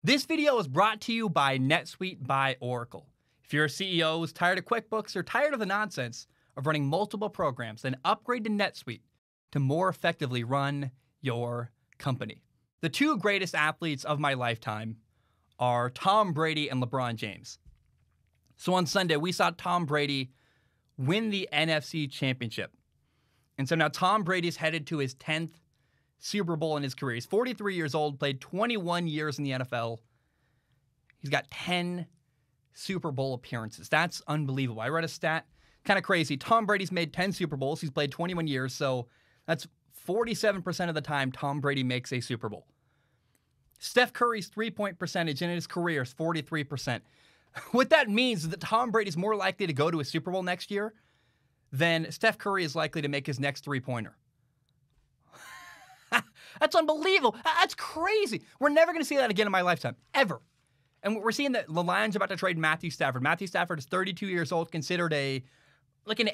This video is brought to you by NetSuite by Oracle. If you're a CEO who's tired of QuickBooks or tired of the nonsense of running multiple programs, then upgrade to NetSuite to more effectively run your company. The two greatest athletes of my lifetime are Tom Brady and LeBron James. So on Sunday, we saw Tom Brady win the NFC Championship. And so now Tom Brady's headed to his 10th Super Bowl in his career. He's 43 years old, played 21 years in the NFL. He's got 10 Super Bowl appearances. That's unbelievable. I read a stat, kind of crazy. Tom Brady's made 10 Super Bowls. He's played 21 years, so that's 47% of the time Tom Brady makes a Super Bowl. Steph Curry's three-point percentage in his career is 43%. What that means is that Tom Brady's more likely to go to a Super Bowl next year than Steph Curry is likely to make his next three-pointer. That's unbelievable. That's crazy. We're never going to see that again in my lifetime, ever. And we're seeing that the Lions are about to trade Matthew Stafford. Matthew Stafford is 32 years old, considered an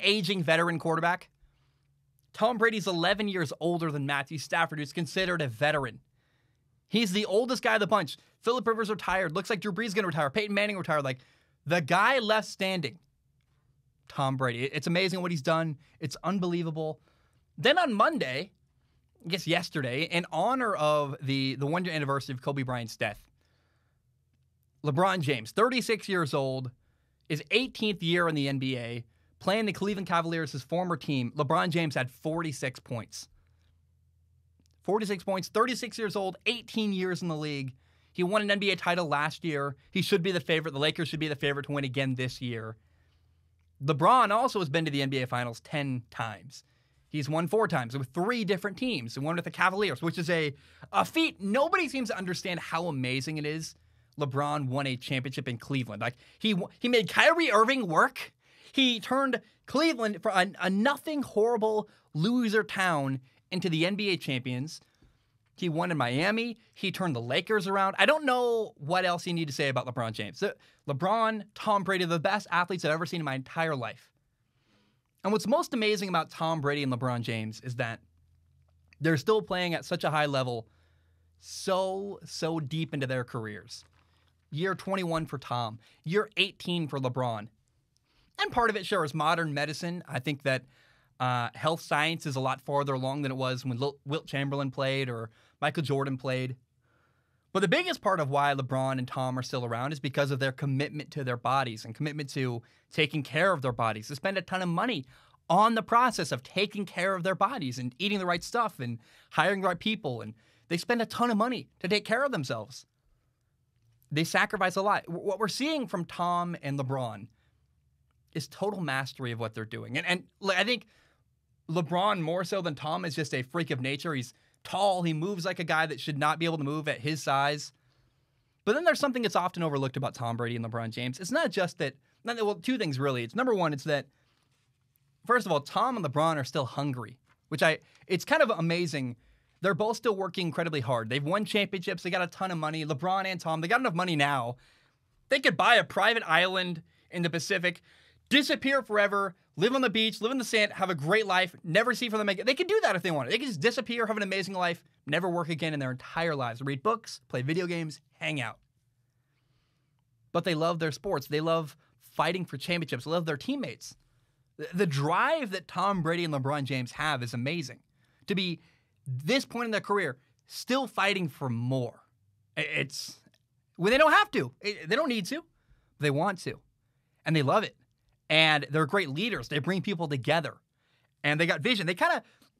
aging veteran quarterback. Tom Brady's 11 years older than Matthew Stafford, who's considered a veteran. He's the oldest guy of the bunch. Phillip Rivers retired. Looks like Drew Brees is going to retire. Peyton Manning retired. Like, the guy left standing, Tom Brady. It's amazing what he's done. It's unbelievable. Then on Monday, I guess yesterday, in honor of the one-year anniversary of Kobe Bryant's death, LeBron James, 36 years old, his 18th year in the NBA, playing the Cleveland Cavaliers, his former team. LeBron James had 46 points. 46 points, 36 years old, 18 years in the league. He won an NBA title last year. He should be the favorite. The Lakers should be the favorite to win again this year. LeBron also has been to the NBA Finals 10 times. He's won 4 times with 3 different teams. He won with the Cavaliers, which is a feat. Nobody seems to understand how amazing it is LeBron won a championship in Cleveland. Like, he made Kyrie Irving work. He turned Cleveland for a nothing horrible loser town into the NBA champions. He won in Miami. He turned the Lakers around. I don't know what else you need to say about LeBron James. LeBron, Tom Brady, the best athletes I've ever seen in my entire life. And what's most amazing about Tom Brady and LeBron James is that they're still playing at such a high level so deep into their careers. Year 21 for Tom. Year 18 for LeBron. And part of it, sure, is modern medicine. I think that health science is a lot farther along than it was when Wilt Chamberlain played or Michael Jordan played. But the biggest part of why LeBron and Tom are still around is because of their commitment to their bodies and commitment to taking care of their bodies. They spend a ton of money on the process of taking care of their bodies and eating the right stuff and hiring the right people. And they spend a ton of money to take care of themselves. They sacrifice a lot. What we're seeing from Tom and LeBron is total mastery of what they're doing. And I think LeBron, more so than Tom, is just a freak of nature. He's tall. He moves like a guy that should not be able to move at his size. But then there's something that's often overlooked about Tom Brady and LeBron James. It's not just that, well, 2 things really. It's number one, it's that, first of all, Tom and LeBron are still hungry, it's kind of amazing. They're both still working incredibly hard. They've won championships. They got a ton of money. LeBron and Tom, they got enough money now. They could buy a private island in the Pacific, disappear forever, live on the beach, live in the sand, have a great life, never see from them again. They could do that if they wanted. They could just disappear, have an amazing life, never work again in their entire lives. Read books, play video games, hang out. But they love their sports. They love fighting for championships. They love their teammates. The drive that Tom Brady and LeBron James have is amazing. To be this point in their career, still fighting for more. It's when they don't have to. They don't need to. They want to. And they love it. And they're great leaders. They bring people together. And they got vision.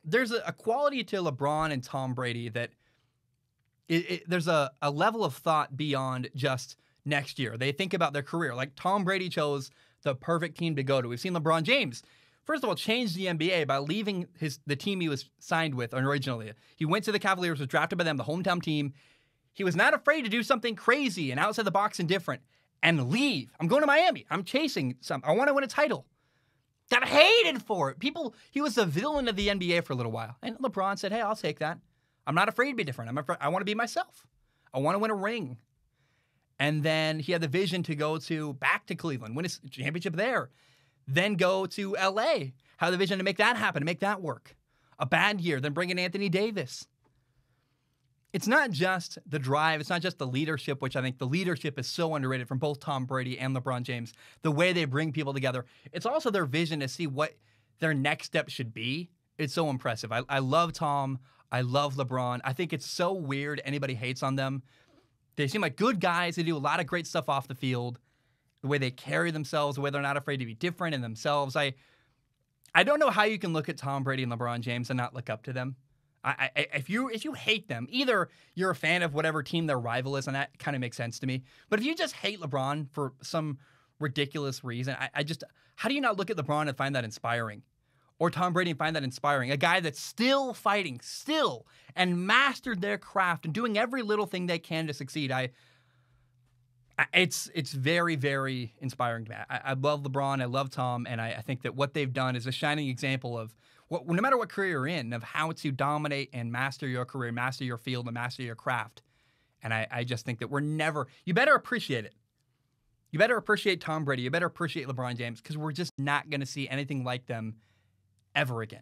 There's a quality to LeBron and Tom Brady that there's a level of thought beyond just next year. They think about their career. Like Tom Brady chose the perfect team to go to. We've seen LeBron James, first of all, change the NBA by leaving the team he was signed with originally. He went to the Cavaliers, was drafted by them, the hometown team. He was not afraid to do something crazy and outside the box and different and leave. I'm going to Miami. I'm chasing I want to win a title. Got hated for it. He was the villain of the NBA for a little while. And LeBron said, hey, I'll take that. I'm not afraid to be different. I want to be myself. I want to win a ring. And then he had the vision to go back to Cleveland, win a championship there, then go to LA, have the vision to make that happen, to make that work. A bad year, then bring in Anthony Davis. it's not just the drive, it's not just the leadership, which I think the leadership is so underrated from both Tom Brady and LeBron James, the way they bring people together. It's also their vision to see what their next step should be. It's so impressive. I love Tom. I love LeBron. I think it's so weird anybody hates on them. They seem like good guys. They do a lot of great stuff off the field. The way they carry themselves, the way they're not afraid to be different in themselves. I don't know how you can look at Tom Brady and LeBron James and not look up to them. If you hate them, either you're a fan of whatever team their rival is, and that kind of makes sense to me. But if you just hate LeBron for some ridiculous reason, how do you not look at LeBron and find that inspiring? Or Tom Brady and find that inspiring? A guy that's still fighting, and mastered their craft and doing every little thing they can to succeed. It's very, very inspiring to me. I love LeBron, I love Tom, and I think that what they've done is a shining example of no matter what career you're in, of how to dominate and master your career, master your field, and master your craft. And I just think that you better appreciate it. You better appreciate Tom Brady. You better appreciate LeBron James, because we're just not going to see anything like them ever again.